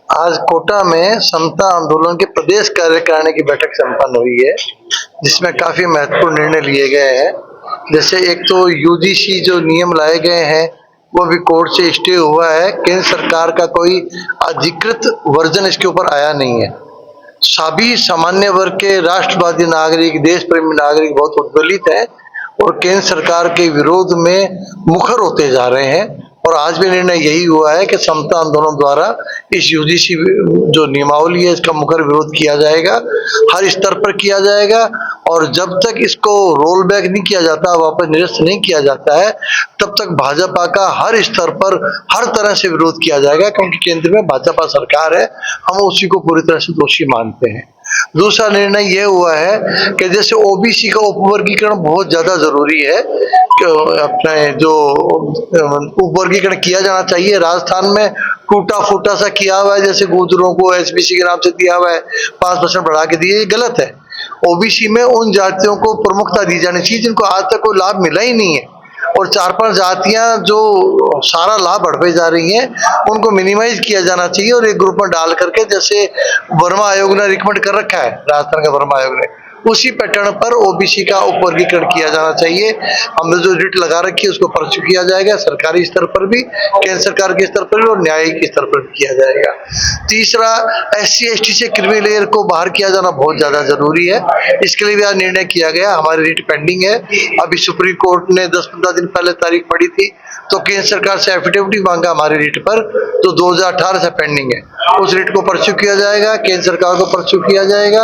आज कोटा में समता आंदोलन के प्रदेश कार्यकारिणी की बैठक संपन्न हुई है, जिसमें काफी महत्वपूर्ण निर्णय लिए गए हैं। जैसे एक तो यूजीसी जो नियम लाए गए हैं वो भी कोर्ट से स्टे हुआ है। केंद्र सरकार का कोई अधिकृत वर्जन इसके ऊपर आया नहीं है। सभी सामान्य वर्ग के राष्ट्रवादी नागरिक, देश प्रेमी नागरिक बहुत उद्वेलित है और केंद्र सरकार के विरोध में मुखर होते जा रहे हैं। और आज भी निर्णय यही हुआ है कि समता आंदोलन द्वारा इस यूजीसी जो नियमावली है इसका मुखर विरोध किया जाएगा, हर स्तर पर किया जाएगा। और जब तक इसको रोल बैक नहीं किया जाता, वापस निरस्त नहीं किया जाता है, तब तक भाजपा का हर स्तर पर हर तरह से विरोध किया जाएगा, क्योंकि केंद्र में भाजपा सरकार है, हम उसी को पूरी तरह से दोषी मानते हैं। दूसरा निर्णय यह हुआ है कि जैसे ओबीसी का उपवर्गीकरण बहुत ज्यादा जरूरी है, अपने जो उपवर्गीकरण किया जाना चाहिए। राजस्थान में टूटा फूटा सा किया हुआ है, जैसे गुर्जरों को एसबीसी के नाम से दिया हुआ है, 5% बढ़ा के दिए, ये गलत है। ओबीसी में उन जातियों को प्रमुखता दी जानी चाहिए जिनको आज तक कोई लाभ मिला ही नहीं है, और 4-5 जातियां जो सारा लाभ बढ़ते जा रही हैं उनको मिनिमाइज किया जाना चाहिए और एक ग्रुप में डाल करके, जैसे वर्मा आयोग ने रिकमेंड कर रखा है, राजस्थान का वर्मा आयोग ने, उसी पैटर्न पर ओबीसी का उपवर्गीकरण किया जाना चाहिए। हमने जो रिट लगा रखी है उसको परस्यू किया जाएगा, सरकारी स्तर पर भी, केंद्र सरकार के स्तर पर भी और न्यायिक स्तर पर भी किया जाएगा। तीसरा, SC/ST से क्रीमी लेयर को बाहर किया जाना बहुत ज्यादा जरूरी है। इसके लिए भी आज निर्णय किया गया। हमारी रिट पेंडिंग है, अभी सुप्रीम कोर्ट ने 10-15 दिन पहले तारीख पड़ी थी, तो केंद्र सरकार से एफिडेविट मांगा हमारी रिट पर, जो 2018 से पेंडिंग है। उस रिट को परस्यू किया जाएगा, केंद्र सरकार को परस्यू किया जाएगा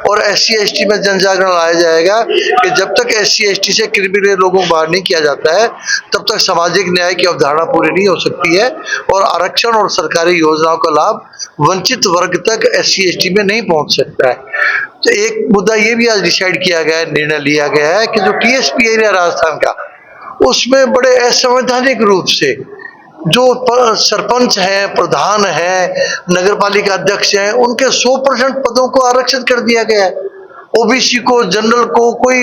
और SC/ST में जन जागरण लाया जाएगा कि जब तक SC/ST से क्रिमिनल लोगों को बाहर नहीं किया जाता है, तब तक सामाजिक न्याय की अवधारणा पूरी नहीं हो सकती है और आरक्षण और सरकारी योजनाओं का लाभ वंचित वर्ग तक SC/ST में नहीं पहुंच सकता है। तो एक मुद्दा ये भी आज डिसाइड किया गया है, निर्णय लिया गया है कि जो TSP एरिया राजस्थान का, उसमें बड़े असंवैधानिक रूप से जो सरपंच हैं, प्रधान हैं, नगर पालिका अध्यक्ष हैं, उनके 100% पदों को आरक्षित कर दिया गया है। ओबीसी को, जनरल को कोई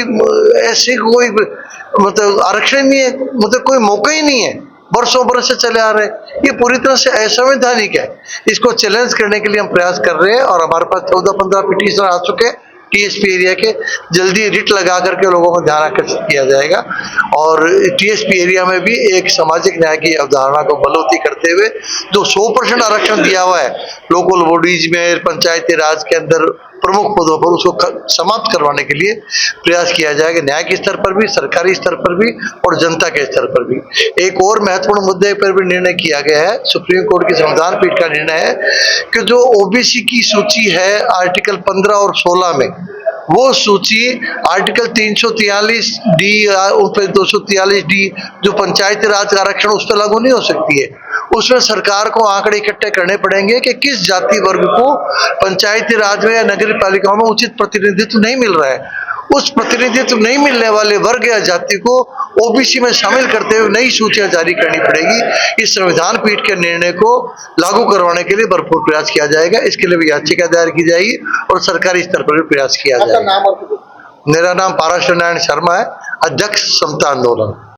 ऐसे कोई मतलब आरक्षण नहीं है, मतलब कोई मौका ही नहीं है, वर्षों बरस से चले आ रहे हैं। ये पूरी तरह से असंवैधानिक है। इसको चैलेंज करने के लिए हम प्रयास कर रहे हैं और हमारे पास 14-15 पिटीशन आ चुके हैं TSP एरिया के। जल्दी रिट लगा करके लोगों को ध्यान आकर्षित किया जाएगा और TSP एरिया में भी एक सामाजिक न्याय की अवधारणा को बलौती करते हुए जो 100% आरक्षण दिया हुआ है लोकल बॉडीज में, पंचायती राज के अंदर प्रमुख पदों पर, उसको समाप्त करवाने के लिए प्रयास किया जाएगा, न्याय के स्तर पर भी, सरकारी स्तर पर भी और जनता के स्तर पर भी। एक और महत्वपूर्ण मुद्दे पर भी निर्णय किया गया है, सुप्रीम कोर्ट की संविधान पीठ का निर्णय है कि जो ओबीसी की सूची है आर्टिकल 15 और 16 में, वो सूची आर्टिकल 343D और 243D जो पंचायती राज का आरक्षण उस पर लागू नहीं हो सकती है। उसमें सरकार को आंकड़े इकट्ठे करने पड़ेंगे कि किस जाति वर्ग को पंचायती राज में या नगर पालिकाओं में उचित प्रतिनिधित्व नहीं मिल रहा है। उस प्रतिनिधित्व नहीं मिलने वाले वर्ग या जाति को ओबीसी में शामिल करते हुए नई सूचियां जारी करनी पड़ेगी। इस संविधान पीठ के निर्णय को लागू करवाने के लिए भरपूर प्रयास किया जाएगा। इसके लिए भी याचिका दायर की जाएगी और सरकारी स्तर पर भी प्रयास किया जाएगा। मेरा नाम पाराशर नारायण शर्मा है, अध्यक्ष समता आंदोलन।